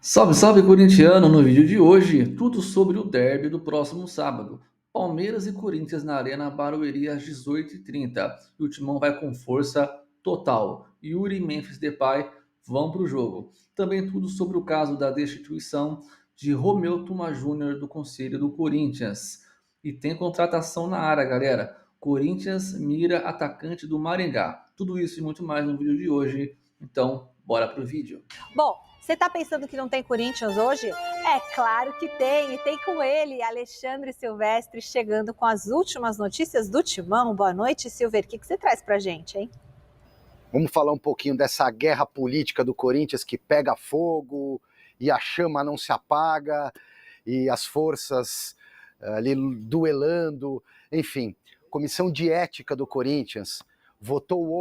Salve, salve, corintiano! No vídeo de hoje, tudo sobre o derby do próximo sábado. Palmeiras e Corinthians na Arena Barueri às 18h30. E o Timão vai com força total. Yuri e Memphis Depay vão para o jogo. Também tudo sobre o caso da destituição de Romeu Tuma Júnior do Conselho do Corinthians. E tem contratação na área, galera. Corinthians mira atacante do Maringá. Tudo isso e muito mais no vídeo de hoje. Então, bora pro vídeo. Bom, você tá pensando que não tem Corinthians hoje? É claro que tem, e tem com ele, Alexandre Silvestre, chegando com as últimas notícias do Timão. Boa noite, Silver. O que você traz pra gente, hein? Vamos falar um pouquinho dessa guerra política do Corinthians que pega fogo e a chama não se apaga e as forças ali duelando, enfim. Comissão de Ética do Corinthians votou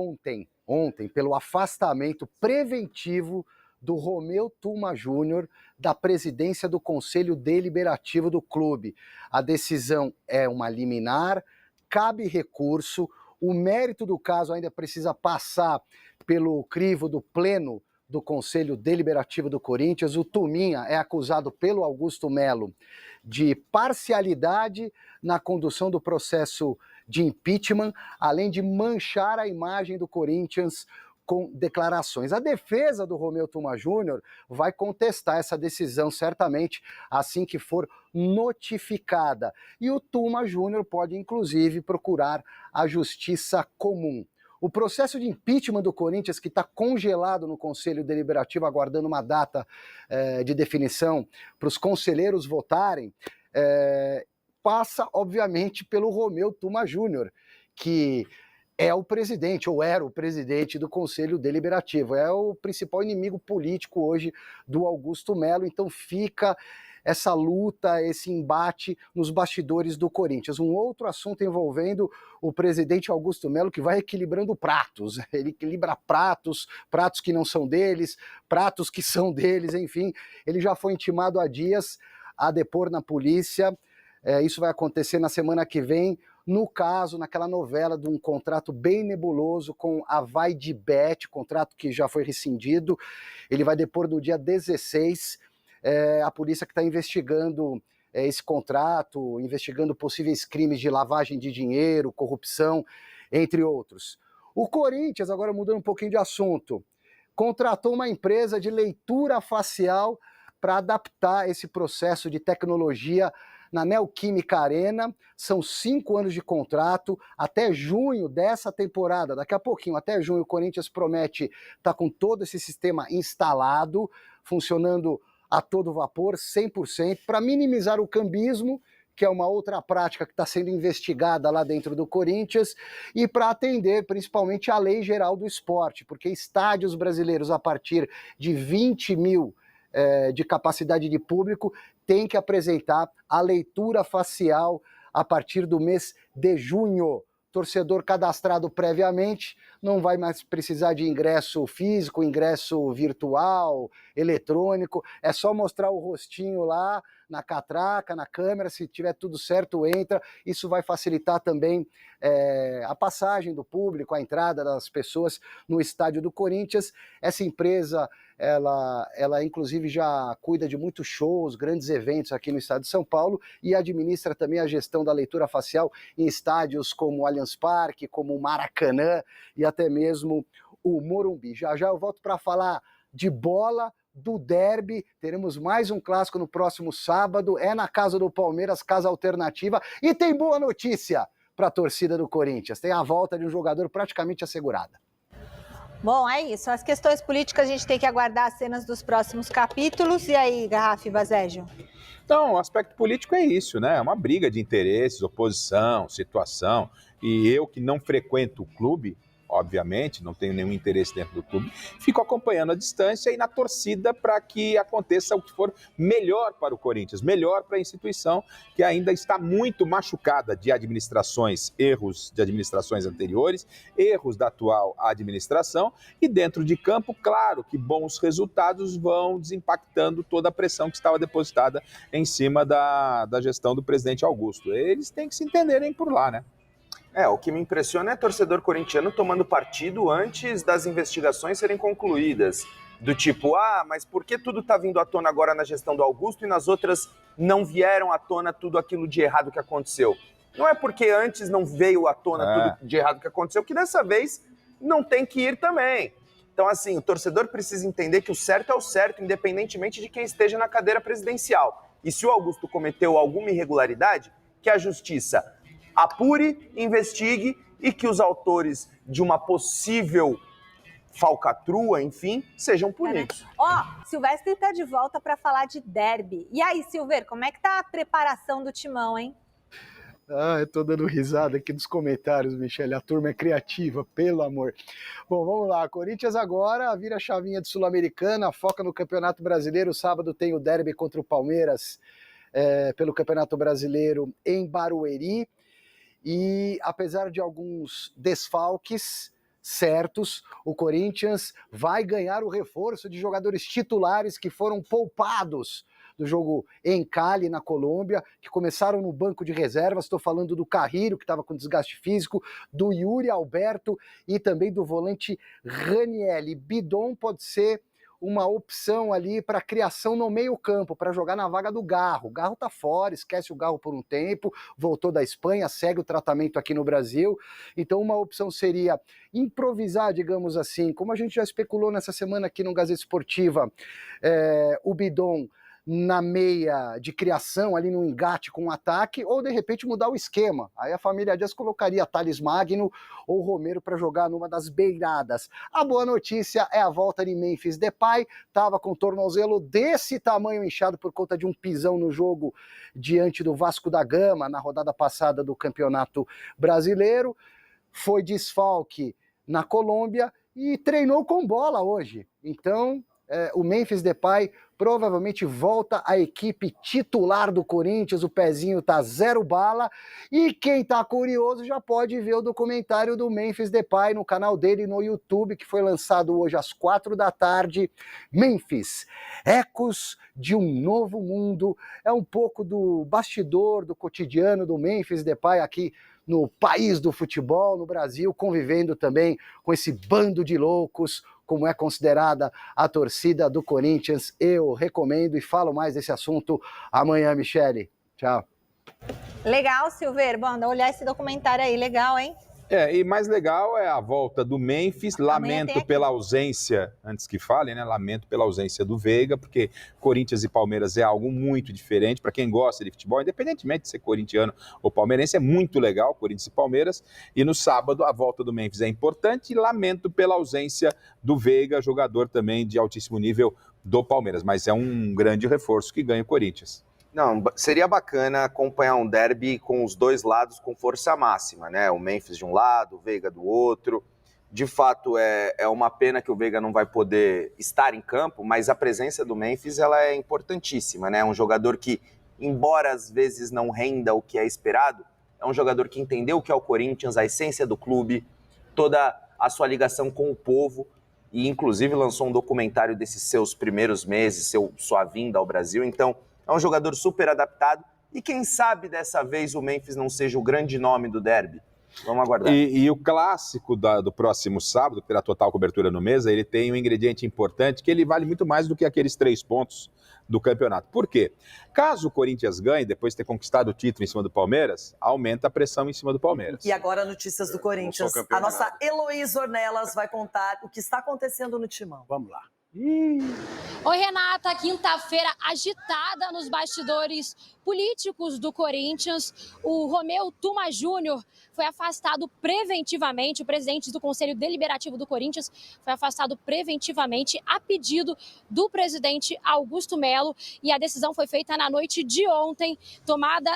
ontem pelo afastamento preventivo do Romeu Tuma Júnior da presidência do Conselho Deliberativo do clube. A decisão é uma liminar, cabe recurso. O mérito do caso ainda precisa passar pelo crivo do pleno do Conselho Deliberativo do Corinthians. O Tuminha é acusado pelo Augusto Melo de parcialidade na condução do processo de impeachment, além de manchar a imagem do Corinthians com declarações. A defesa do Romeu Tuma Júnior vai contestar essa decisão, certamente, assim que for notificada. E o Tuma Júnior pode, inclusive, procurar a justiça comum. O processo de impeachment do Corinthians, que está congelado no Conselho Deliberativo, aguardando uma data de definição para os conselheiros votarem, passa, obviamente, pelo Romeu Tuma Júnior, que é o presidente, ou era o presidente do Conselho Deliberativo, é o principal inimigo político hoje do Augusto Melo, então fica essa luta, esse embate nos bastidores do Corinthians. Um outro assunto envolvendo o presidente Augusto Melo, que vai equilibrando pratos, ele equilibra pratos que não são deles, pratos que são deles, enfim, ele já foi intimado há dias a depor na polícia. Isso vai acontecer na semana que vem, no caso, naquela novela de um contrato bem nebuloso com a Vaidebet, contrato que já foi rescindido. Ele vai depor no dia 16, a polícia que está investigando esse contrato, investigando possíveis crimes de lavagem de dinheiro, corrupção, entre outros. O Corinthians, agora mudando um pouquinho de assunto, contratou uma empresa de leitura facial para adaptar esse processo de tecnologia na Neoquímica Arena. São 5 anos de contrato, até junho dessa temporada, daqui a pouquinho, até junho, o Corinthians promete estar com todo esse sistema instalado, funcionando a todo vapor, 100%, para minimizar o cambismo, que é uma outra prática que está sendo investigada lá dentro do Corinthians, e para atender principalmente a Lei Geral do Esporte, porque estádios brasileiros a partir de 20 mil de capacidade de público tem que apresentar a leitura facial a partir do mês de junho. Torcedor cadastrado previamente não vai mais precisar de ingresso físico, ingresso virtual, eletrônico, é só mostrar o rostinho lá na catraca, na câmera, se tiver tudo certo, entra. Isso vai facilitar também a passagem do público, a entrada das pessoas no estádio do Corinthians. Essa empresa, ela inclusive já cuida de muitos shows, grandes eventos aqui no estado de São Paulo e administra também a gestão da leitura facial em estádios como o Allianz Parque, como o Maracanã e até mesmo o Morumbi. Já já eu volto para falar de bola, do derby, teremos mais um clássico no próximo sábado, é na casa do Palmeiras, casa alternativa, e tem boa notícia para a torcida do Corinthians, tem a volta de um jogador praticamente assegurada. Bom, é isso. As questões políticas a gente tem que aguardar as cenas dos próximos capítulos. E aí, Garrafa e Bazégio? Então, o aspecto político é isso, né? É uma briga de interesses, oposição, situação. E eu que não frequento o clube, obviamente, não tenho nenhum interesse dentro do clube, fico acompanhando a distância e na torcida para que aconteça o que for melhor para o Corinthians, melhor para a instituição, que ainda está muito machucada de administrações, erros de administrações anteriores, erros da atual administração, e dentro de campo, claro que bons resultados vão desimpactando toda a pressão que estava depositada em cima da gestão do presidente Augusto. Eles têm que se entenderem por lá, né? O que me impressiona é torcedor corintiano tomando partido antes das investigações serem concluídas. Do tipo, mas por que tudo está vindo à tona agora na gestão do Augusto e nas outras não vieram à tona tudo aquilo de errado que aconteceu? Não é porque antes não veio à tona tudo de errado que aconteceu que dessa vez não tem que ir também. Então, assim, o torcedor precisa entender que o certo é o certo, independentemente de quem esteja na cadeira presidencial. E se o Augusto cometeu alguma irregularidade, que a justiça apure, investigue e que os autores de uma possível falcatrua, enfim, sejam punidos. Silvestre está de volta para falar de derby. E aí, Silver, como é que tá a preparação do Timão, hein? Eu tô dando risada aqui nos comentários, Michele. A turma é criativa, pelo amor. Bom, vamos lá. Corinthians agora vira a chavinha de Sul-Americana, foca no Campeonato Brasileiro. Sábado tem o derby contra o Palmeiras pelo Campeonato Brasileiro em Barueri. E apesar de alguns desfalques certos, o Corinthians vai ganhar o reforço de jogadores titulares que foram poupados do jogo em Cali, na Colômbia, que começaram no banco de reservas. Estou falando do Carrillo, que estava com desgaste físico, do Yuri Alberto e também do volante Ranieri. Bidon pode ser uma opção ali para criação no meio-campo, para jogar na vaga do Garro. O Garro tá fora, esquece o Garro por um tempo, voltou da Espanha, segue o tratamento aqui no Brasil. Então uma opção seria improvisar, digamos assim, como a gente já especulou nessa semana aqui no Gazeta Esportiva, o Bidon na meia de criação, ali no engate com o ataque, ou de repente mudar o esquema. Aí a família Dias colocaria Thales Magno ou Romero para jogar numa das beiradas. A boa notícia é a volta de Memphis Depay, estava com o tornozelo desse tamanho inchado por conta de um pisão no jogo diante do Vasco da Gama, na rodada passada do Campeonato Brasileiro, foi desfalque na Colômbia e treinou com bola hoje. Então, o Memphis Depay provavelmente volta à equipe titular do Corinthians, o pezinho tá 0 bala, e quem tá curioso já pode ver o documentário do Memphis Depay no canal dele no YouTube, que foi lançado hoje às 4 da tarde, Memphis, Ecos de um Novo Mundo. É um pouco do bastidor, do cotidiano do Memphis Depay aqui no país do futebol, no Brasil, convivendo também com esse bando de loucos, como é considerada a torcida do Corinthians. Eu recomendo e falo mais desse assunto amanhã, Michele. Tchau. Legal, Silver. Bom, olhar esse documentário aí, legal, hein? E mais legal é a volta do Memphis. Lamento pela ausência, antes que fale, né? Lamento pela ausência do Veiga, porque Corinthians e Palmeiras é algo muito diferente. Para quem gosta de futebol, independentemente de ser corintiano ou palmeirense, é muito legal, Corinthians e Palmeiras. E no sábado, a volta do Memphis é importante. E lamento pela ausência do Veiga, jogador também de altíssimo nível do Palmeiras. Mas é um grande reforço que ganha o Corinthians. Não, seria bacana acompanhar um derby com os dois lados com força máxima, né? O Memphis de um lado, o Veiga do outro. De fato, é uma pena que o Veiga não vai poder estar em campo, mas a presença do Memphis ela é importantíssima, né? É um jogador que, embora às vezes não renda o que é esperado, é um jogador que entendeu o que é o Corinthians, a essência do clube, toda a sua ligação com o povo, e inclusive lançou um documentário desses seus primeiros meses, sua vinda ao Brasil. Então, é um jogador super adaptado e quem sabe dessa vez o Memphis não seja o grande nome do derby. Vamos aguardar. E o clássico do próximo sábado, que terá total cobertura no Mesa, ele tem um ingrediente importante que ele vale muito mais do que aqueles 3 pontos do campeonato. Por quê? Caso o Corinthians ganhe, depois de ter conquistado o título em cima do Palmeiras, aumenta a pressão em cima do Palmeiras. E agora, notícias do Corinthians. A nossa Heloísa Ornelas vai contar o que está acontecendo no Timão. Vamos lá. Oi, Renata. Quinta-feira agitada nos bastidores políticos do Corinthians. O Romeu Tuma Júnior foi afastado preventivamente, o presidente do Conselho Deliberativo do Corinthians foi afastado preventivamente a pedido do presidente Augusto Melo, e a decisão foi feita na noite de ontem, tomada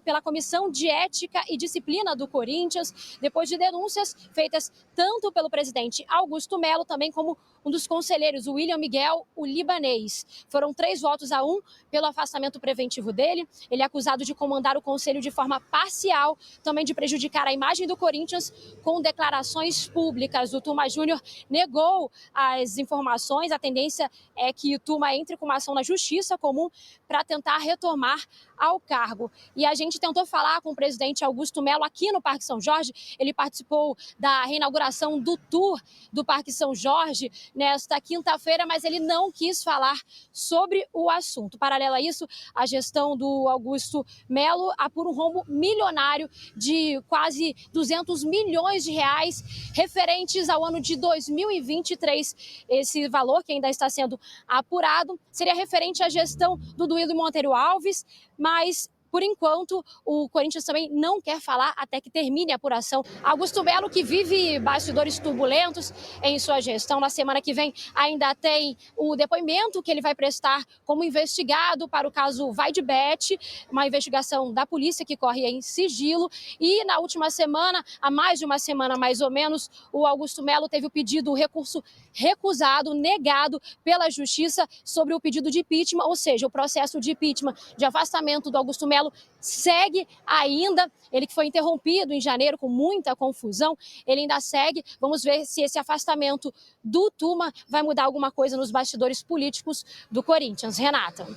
pela Comissão de Ética e Disciplina do Corinthians, depois de denúncias feitas tanto pelo presidente Augusto Melo, também como um dos conselheiros, o William Miguel, o libanês. Foram 3 votos a 1 pelo afastamento preventivo dele. Ele é acusado de comandar o conselho de forma parcial, também de prejudicar a imagem do Corinthians com declarações públicas. O Tuma Júnior negou as informações. A tendência é que o Tuma entre com uma ação na Justiça Comum para tentar retomar ao cargo. E a gente tentou falar com o presidente Augusto Melo aqui no Parque São Jorge. Ele participou da reinauguração do tour do Parque São Jorge nesta quinta-feira, mas ele não quis falar sobre o assunto. Paralelo a isso, a gestão do Augusto Melo apura um rombo milionário de quase 200 milhões de reais referentes ao ano de 2023. Esse valor, que ainda está sendo apurado, seria referente à gestão do Duílio Monteiro Alves, mas por enquanto, o Corinthians também não quer falar até que termine a apuração. Augusto Melo, que vive bastidores turbulentos em sua gestão, na semana que vem ainda tem o depoimento que ele vai prestar como investigado para o caso Vai de Bet, uma investigação da polícia que corre em sigilo. E na última semana, há mais de uma semana mais ou menos, o Augusto Melo teve o recurso recusado, negado pela Justiça sobre o pedido de impeachment, ou seja, o processo de impeachment, de afastamento do Augusto Melo segue ainda. Ele que foi interrompido em janeiro com muita confusão, ele ainda segue. Vamos ver se esse afastamento do Tuma vai mudar alguma coisa nos bastidores políticos do Corinthians. Renata.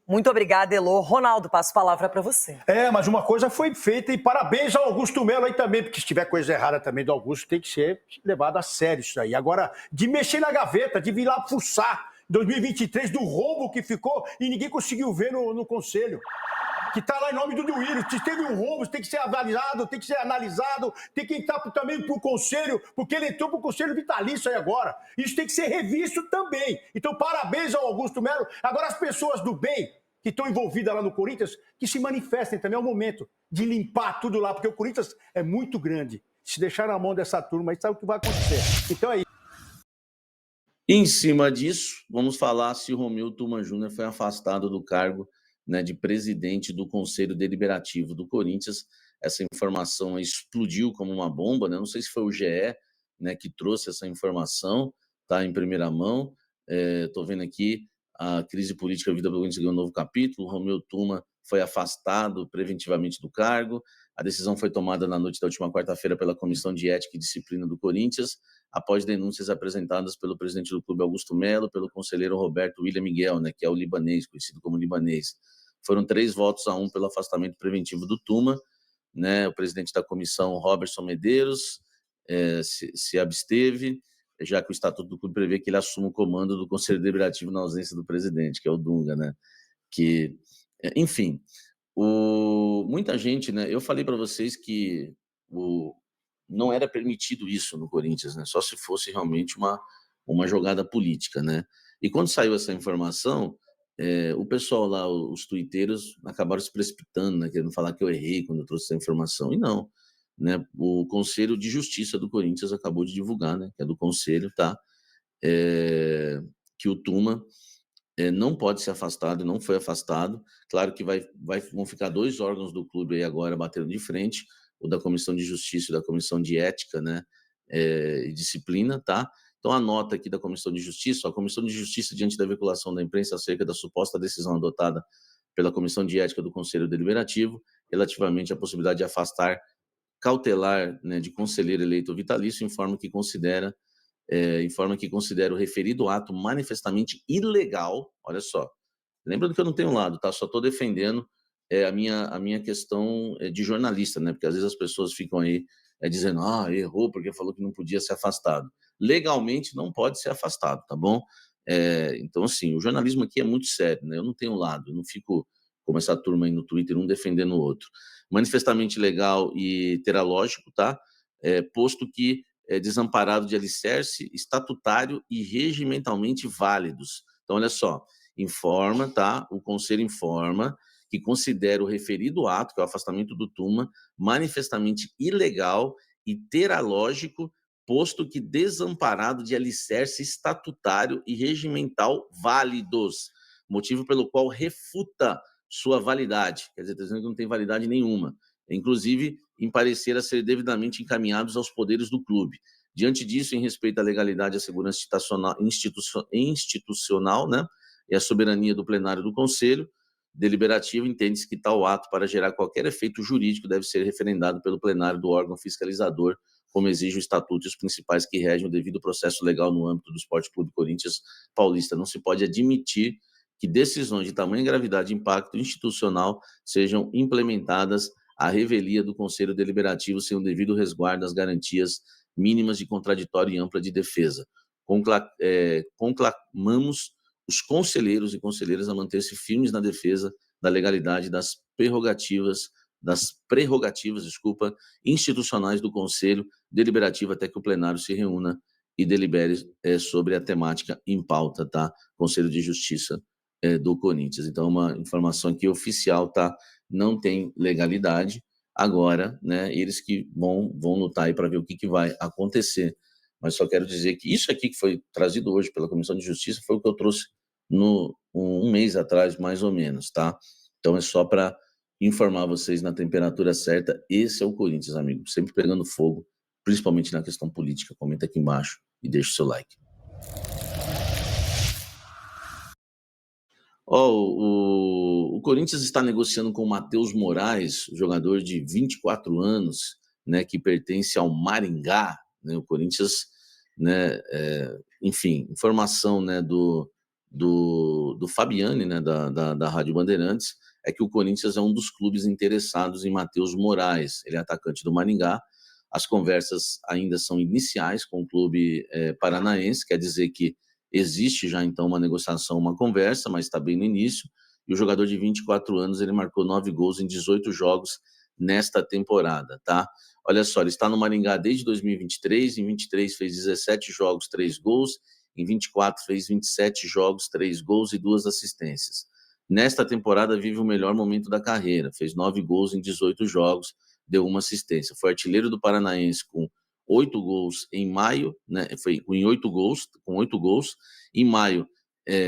Muito obrigada, Elô. Ronaldo, passo a palavra para você. Mas uma coisa foi feita e parabéns ao Augusto Melo aí também, porque se tiver coisa errada também do Augusto, tem que ser levado a sério isso aí. Agora, de mexer na gaveta, de vir lá fuçar 2023 do rombo que ficou e ninguém conseguiu ver no conselho. Que está lá em nome do Duílio. Se teve um rombo, tem que ser avaliado, tem que ser analisado, tem que entrar também para o conselho, porque ele entrou para o conselho vitalício aí agora. Isso tem que ser revisto também. Então, parabéns ao Augusto Melo. Agora, as pessoas do bem que estão envolvidas lá no Corinthians, que se manifestem também. É o momento de limpar tudo lá, porque o Corinthians é muito grande. Se deixar na mão dessa turma, aí sabe o que vai acontecer. Então é isso. Em cima disso, vamos falar se o Romeu Tuma Júnior foi afastado do cargo, né, de presidente do Conselho Deliberativo do Corinthians. Essa informação explodiu como uma bomba, né? Não sei se foi o GE, né, que trouxe essa informação, tá em primeira mão. Estou vendo aqui, a crise política vivida pelo Corinthians ganhou um novo capítulo. O Romeu Tuma foi afastado preventivamente do cargo. A decisão foi tomada na noite da última quarta-feira pela Comissão de Ética e Disciplina do Corinthians, após denúncias apresentadas pelo presidente do clube, Augusto Melo, pelo conselheiro Roberto William Miguel, né, que é o libanês, conhecido como libanês. Foram 3-1 pelo afastamento preventivo do Tuma, né? O presidente da comissão, Robertson Medeiros, se absteve, já que o Estatuto do Clube prevê que ele assuma o comando do Conselho Deliberativo na ausência do presidente, que é o Dunga, né? Enfim, muita gente, né? Eu falei para vocês que não era permitido isso no Corinthians, né? Só se fosse realmente uma jogada política, né? E quando saiu essa informação, o pessoal lá, os tuiteiros, acabaram se precipitando, né? Querendo falar que eu errei quando eu trouxe essa informação. E não, né? O Conselho de Justiça do Corinthians acabou de divulgar, né? Que é do Conselho, tá? Que o Tuma não pode ser afastado, não foi afastado. Claro que vão ficar 2 órgãos do clube aí agora batendo de frente, o da Comissão de Justiça e da Comissão de Ética, né, e Disciplina, tá? Então, a nota aqui da Comissão de Justiça, a Comissão de Justiça, diante da veiculação da imprensa acerca da suposta decisão adotada pela Comissão de Ética do Conselho Deliberativo, relativamente à possibilidade de afastar cautelar, né, de conselheiro eleito vitalício, informa que considera o referido ato manifestamente ilegal. Olha só, lembrando que eu não tenho lado, tá? Só estou defendendo a minha questão de jornalista, né? Porque às vezes as pessoas ficam aí dizendo, errou porque falou que não podia ser afastado. Legalmente não pode ser afastado, tá bom? Então, assim, o jornalismo aqui é muito sério, né? Eu não tenho lado, eu não fico como essa turma aí no Twitter, um defendendo o outro. Manifestamente legal e terá lógico, tá? Posto que desamparado de alicerce estatutário e regimentalmente válidos. Então, olha só, informa, tá? O Conselho informa que considera o referido ato, que é o afastamento do Tuma, manifestamente ilegal e terá lógico, posto que desamparado de alicerce estatutário e regimental válidos, motivo pelo qual refuta sua validade, quer dizer, dizendo que não tem validade nenhuma, inclusive em parecer a ser devidamente encaminhados aos poderes do clube. Diante disso, em respeito à legalidade e à segurança institucional, né, e à soberania do plenário do Conselho, deliberativo, entende-se que tal ato, para gerar qualquer efeito jurídico, deve ser referendado pelo plenário do órgão fiscalizador, como exige o estatuto e os principais que regem o devido processo legal no âmbito do Esporte Clube Corinthians Paulista. Não se pode admitir que decisões de tamanha gravidade e impacto institucional sejam implementadas à revelia do Conselho Deliberativo sem o devido resguardo às garantias mínimas de contraditório e ampla de defesa. Conclamamos os conselheiros e conselheiras a manter-se firmes na defesa da legalidade das prerrogativas, institucionais do Conselho Deliberativo até que o plenário se reúna e delibere sobre a temática em pauta, tá? Conselho de Justiça do Corinthians. Então, uma informação aqui oficial, tá? Não tem legalidade. Agora, né, eles que vão lutar aí para ver o que vai acontecer. Mas só quero dizer que isso aqui que foi trazido hoje pela Comissão de Justiça foi o que eu trouxe um mês atrás, mais ou menos, tá? Então, é só para informar vocês na temperatura certa. Esse é o Corinthians, amigo. Sempre pegando fogo, principalmente na questão política. Comenta aqui embaixo e deixa o seu like. O Corinthians está negociando com o Matheus Moraes, jogador de 24 anos, né, que pertence ao Maringá, né, o Corinthians, né, enfim, informação, né, do Fabiane, né, da Rádio Bandeirantes, é que o Corinthians é um dos clubes interessados em Matheus Moraes. Ele é atacante do Maringá. As conversas ainda são iniciais com o clube paranaense, quer dizer que existe já, então, uma negociação, uma conversa, mas está bem no início. E o jogador de 24 anos, ele marcou 9 gols em 18 jogos nesta temporada, tá? Olha só, ele está no Maringá desde 2023. Em 23 fez 17 jogos, 3 gols. Em 24 fez 27 jogos, 3 gols e 2 assistências. Nesta temporada vive o melhor momento da carreira. Fez 9 gols em 18 jogos, deu 1 assistência. Foi artilheiro do Paranaense com 8 gols em maio, né? Foi com 8 gols. Em maio,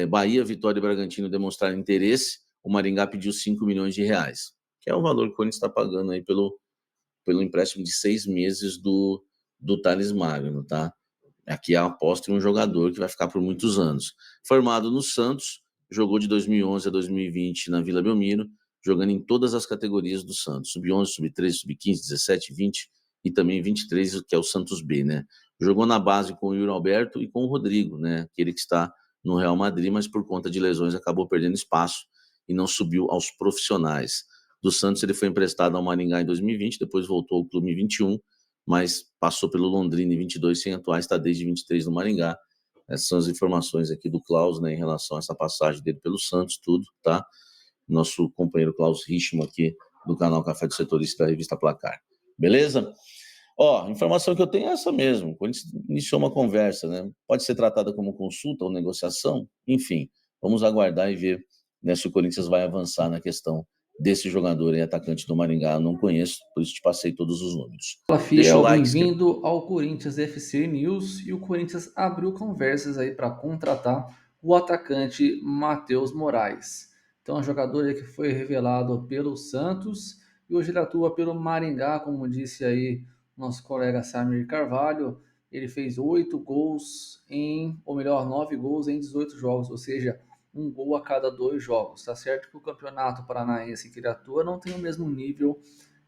Bahia, Vitória e Bragantino demonstraram interesse. O Maringá pediu 5 milhões de reais, que é o valor que o Corinthians está pagando aí pelo empréstimo de 6 meses do Thales Magno, tá? Aqui é a aposta em um jogador que vai ficar por muitos anos. Formado no Santos, jogou de 2011 a 2020 na Vila Belmiro, jogando em todas as categorias do Santos, sub-11, sub-13, sub-15, 17, 20 e também 23, que é o Santos B, né? Jogou na base com o Yuri Alberto e com o Rodrigo, né? Aquele que está no Real Madrid, mas por conta de lesões acabou perdendo espaço e não subiu aos profissionais. Do Santos ele foi emprestado ao Maringá em 2020, depois voltou ao clube em 21, mas passou pelo Londrina em 22 sem atuar, está desde 23 no Maringá. Essas são as informações aqui do Klaus, né, em relação a essa passagem dele pelo Santos, tudo, tá? Nosso companheiro Klaus Richmo aqui do canal Café do Setorista da revista Placar. Beleza? Informação que eu tenho é essa mesmo. Quando iniciou uma conversa, né? Pode ser tratada como consulta ou negociação, enfim, vamos aguardar e ver, né, se o Corinthians vai avançar na questão desse jogador e atacante do Maringá. Eu não conheço, por isso te passei todos os números. Fala, fiel, bem-vindo ao Corinthians FC News. E o Corinthians abriu conversas aí para contratar o atacante Matheus Moraes. Então, é um jogador aí que foi revelado pelo Santos e hoje ele atua pelo Maringá, como disse aí nosso colega Samir Carvalho. Ele fez 8 gols ou melhor, 9 gols em 18 jogos, ou seja, 1 gol a cada 2 jogos. Tá certo que o Campeonato Paranaense que ele atua não tem o mesmo nível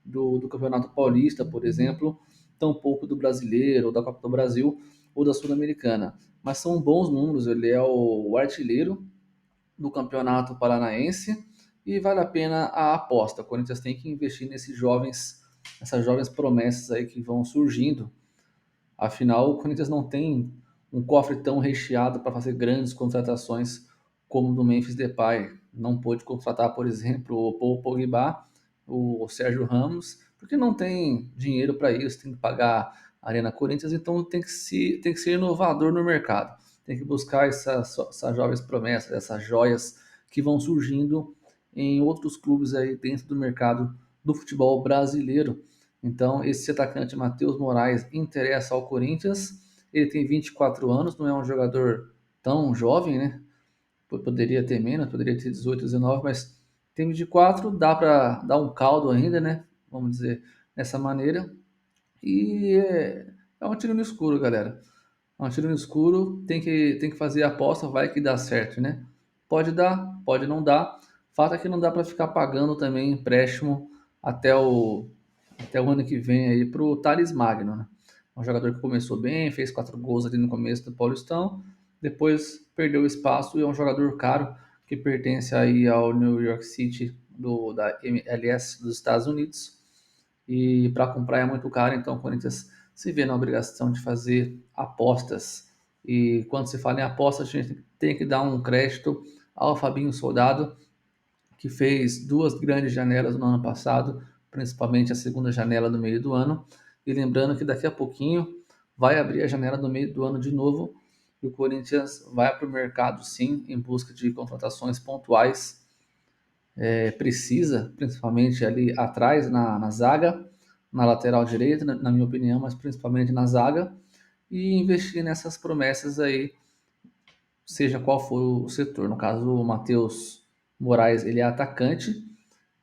do Campeonato Paulista, por exemplo, tampouco do Brasileiro, ou da Copa do Brasil, ou da Sul-Americana. Mas são bons números, ele é o artilheiro do Campeonato Paranaense e vale a pena a aposta. O Corinthians tem que investir nessas jovens promessas aí que vão surgindo. Afinal, o Corinthians não tem um cofre tão recheado para fazer grandes contratações como o do Memphis Depay. Não pôde contratar, por exemplo, o Paul Pogba, o Sérgio Ramos, porque não tem dinheiro para isso, tem que pagar a Arena Corinthians, então tem que ser inovador no mercado. Tem que buscar essas jovens promessas, essas joias que vão surgindo em outros clubes aí dentro do mercado do futebol brasileiro. Então, esse atacante Matheus Moraes interessa ao Corinthians. Ele tem 24 anos, não é um jogador tão jovem, né? Poderia ter menos, poderia ter 18, 19, mas tem 24, dá para dar um caldo ainda, né? Vamos dizer dessa maneira. E é um tiro no escuro, galera. É um tiro no escuro, tem que fazer a aposta, vai que dá certo, né? Pode dar, pode não dar. Fato é que não dá para ficar pagando também empréstimo até o ano que vem aí para o Thales Magno, né? Um jogador que começou bem, fez 4 gols ali no começo do Paulistão, depois perdeu espaço e é um jogador caro que pertence aí ao New York City da MLS dos Estados Unidos. E para comprar é muito caro, então o Corinthians se vê na obrigação de fazer apostas. E quando se fala em apostas, a gente tem que dar um crédito ao Fabinho Soldado, que fez 2 grandes janelas no ano passado, principalmente a segunda janela do meio do ano. E lembrando que daqui a pouquinho vai abrir a janela do meio do ano de novo e o Corinthians vai para o mercado sim, em busca de contratações pontuais. Precisa, principalmente ali atrás na zaga, na lateral direita, na minha opinião, mas principalmente na zaga, e investir nessas promessas aí, seja qual for o setor. No caso, o Matheus Moraes, ele é atacante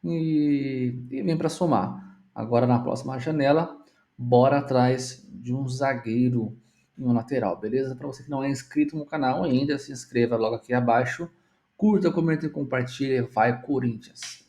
e vem para somar. Agora, na próxima janela, bora atrás de um zagueiro e um lateral, beleza? Para você que não é inscrito no canal ainda, se inscreva logo aqui abaixo, curta, comente e compartilhe. Vai, Corinthians!